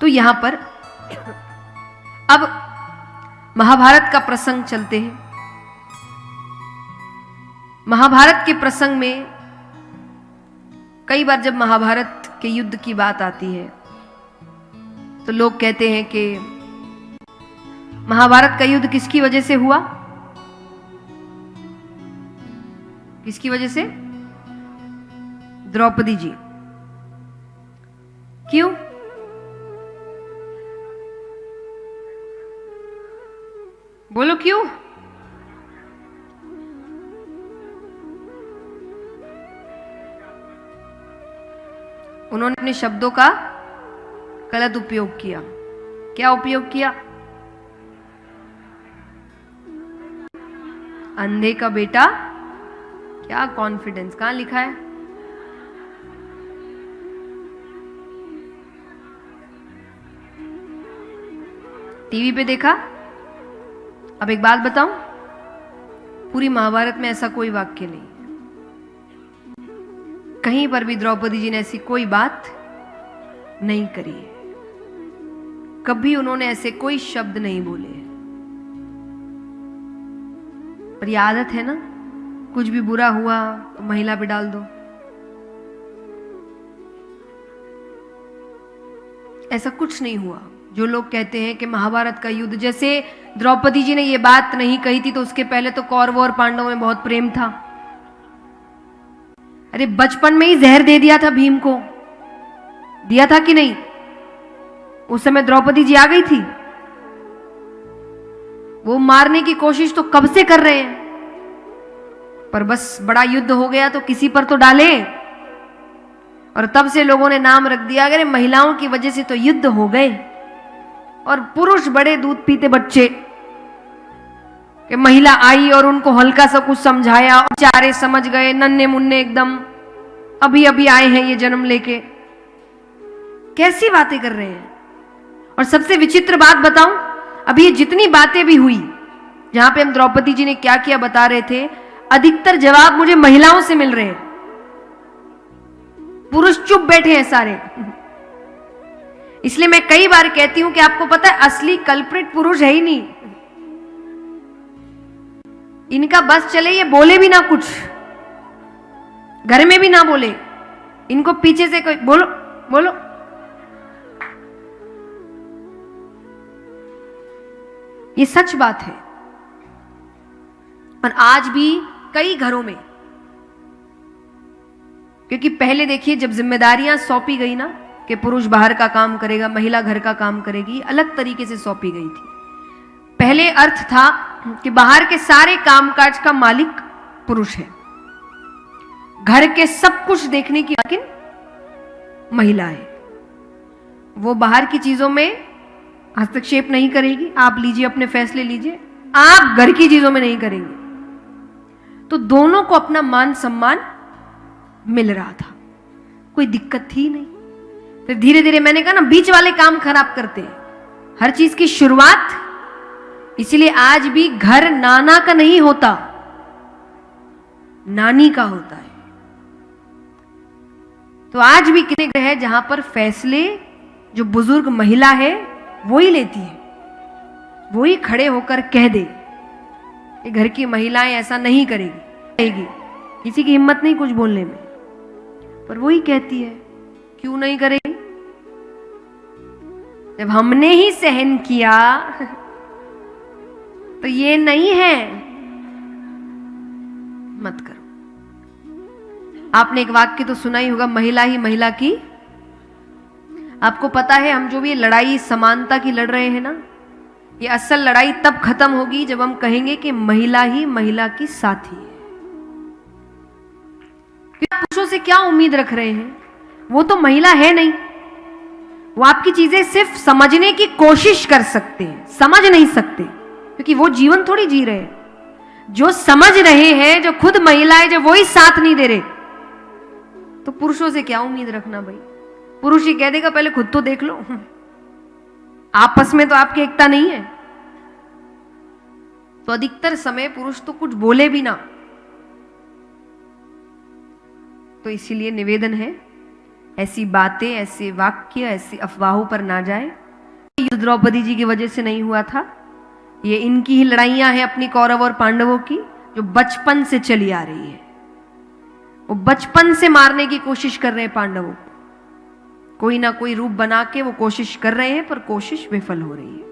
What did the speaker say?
तो यहां पर अब महाभारत का प्रसंग चलते हैं। महाभारत के प्रसंग में कई बार जब महाभारत के युद्ध की बात आती है तो लोग कहते हैं कि महाभारत का युद्ध किसकी वजह से हुआ? किसकी वजह से? द्रौपदी जी। क्यों? बोलो क्यों? उन्होंने अपने शब्दों का गलत उपयोग किया। क्या उपयोग किया? अंधे का बेटा, क्या कॉन्फिडेंस, कहां लिखा है? टीवी पे देखा? अब एक बात बताऊं, पूरी महाभारत में ऐसा कोई वाक्य नहीं, कहीं पर भी द्रौपदी जी ने ऐसी कोई बात नहीं करी है, कभी उन्होंने ऐसे कोई शब्द नहीं बोले। पर ये आदत है ना, कुछ भी बुरा हुआ तो महिला पे डाल दो। ऐसा कुछ नहीं हुआ। जो लोग कहते हैं कि महाभारत का युद्ध, जैसे द्रौपदी जी ने ये बात नहीं कही थी तो उसके पहले तो कौरवों और पांडवों में बहुत प्रेम था। अरे बचपन में ही जहर दे दिया था भीम को, दिया था कि नहीं? उस समय द्रौपदी जी आ गई थी। वो मारने की कोशिश तो कब से कर रहे हैं, पर बस बड़ा युद्ध हो गया तो किसी पर तो डाले, और तब से लोगों ने नाम रख दिया अगर महिलाओं की वजह से तो युद्ध हो गए। और पुरुष बड़े दूध पीते बच्चे कि महिला आई और उनको हल्का सा कुछ समझाया और चारे समझ गए, नन्हे मुन्ने एकदम, अभी अभी आए हैं ये जन्म लेके। कैसी बातें कर रहे हैं। और सबसे विचित्र बात बताऊं, अभी ये जितनी बातें भी हुई जहां पे हम द्रौपदी जी ने क्या किया बता रहे थे, अधिकतर जवाब मुझे महिलाओं से मिल रहे हैं। पुरुष चुप बैठे हैं सारे। इसलिए मैं कई बार कहती हूं कि आपको पता है असली कल्प्रिट पुरुष है ही नहीं। इनका बस चले ये बोले भी ना कुछ, घर में भी ना बोले, इनको पीछे से कोई बोलो बोलो। ये सच बात है। और आज भी कई घरों में, क्योंकि पहले देखिए जब जिम्मेदारियां सौंपी गई ना कि पुरुष बाहर का काम करेगा, महिला घर का काम करेगी, अलग तरीके से सौंपी गई थी। पहले अर्थ था कि बाहर के सारे कामकाज का मालिक पुरुष है, घर के सब कुछ देखने की लेकिन महिला है। वो बाहर की चीजों में हस्तक्षेप नहीं करेगी, आप लीजिए अपने फैसले लीजिए, आप घर की चीजों में नहीं करेंगे। तो दोनों को अपना मान सम्मान मिल रहा था, कोई दिक्कत थी नहीं। फिर धीरे धीरे मैंने कहा ना, बीच वाले काम खराब करते हैं हर चीज की शुरुआत। इसलिए आज भी घर नाना का नहीं होता, नानी का होता है। तो आज भी कितने घर है जहां पर फैसले जो बुजुर्ग महिला है वो ही लेती है, वो ही खड़े होकर कह दे कि घर की महिलाएं ऐसा नहीं करेगी, किसी की हिम्मत नहीं कुछ बोलने में, पर वो ही कहती है। क्यों नहीं करेगी? जब हमने ही सहन किया तो ये नहीं है मत करो। आपने एक वाक्य तो सुना ही होगा, महिला ही महिला की। आपको पता है हम जो भी लड़ाई समानता की लड़ रहे हैं ना, ये असल लड़ाई तब खत्म होगी जब हम कहेंगे कि महिला ही महिला की साथी है। पुरुषों से क्या उम्मीद रख रहे हैं? वो तो महिला है नहीं, वो आपकी चीजें सिर्फ समझने की कोशिश कर सकते हैं, समझ नहीं सकते, क्योंकि वो जीवन थोड़ी जी रहे हैं। जो समझ रहे हैं, जो खुद महिला है, जो वही साथ नहीं दे रहे, तो पुरुषों से क्या उम्मीद रखना भाई? पुरुष ही कह देगा पहले खुद तो देख लो, आपस में तो आपकी एकता नहीं है। तो अधिकतर समय पुरुष तो कुछ बोले भी ना। तो इसीलिए निवेदन है, ऐसी बातें, ऐसे वाक्य, ऐसी अफवाहों पर ना जाए। युद्ध द्रौपदी जी की वजह से नहीं हुआ था, ये इनकी ही लड़ाइयां हैं अपनी कौरव और पांडवों की, जो बचपन से चली आ रही है। वो बचपन से मारने की कोशिश कर रहे हैं पांडवों को, कोई ना कोई रूप बना के वो कोशिश कर रहे हैं, पर कोशिश विफल हो रही है।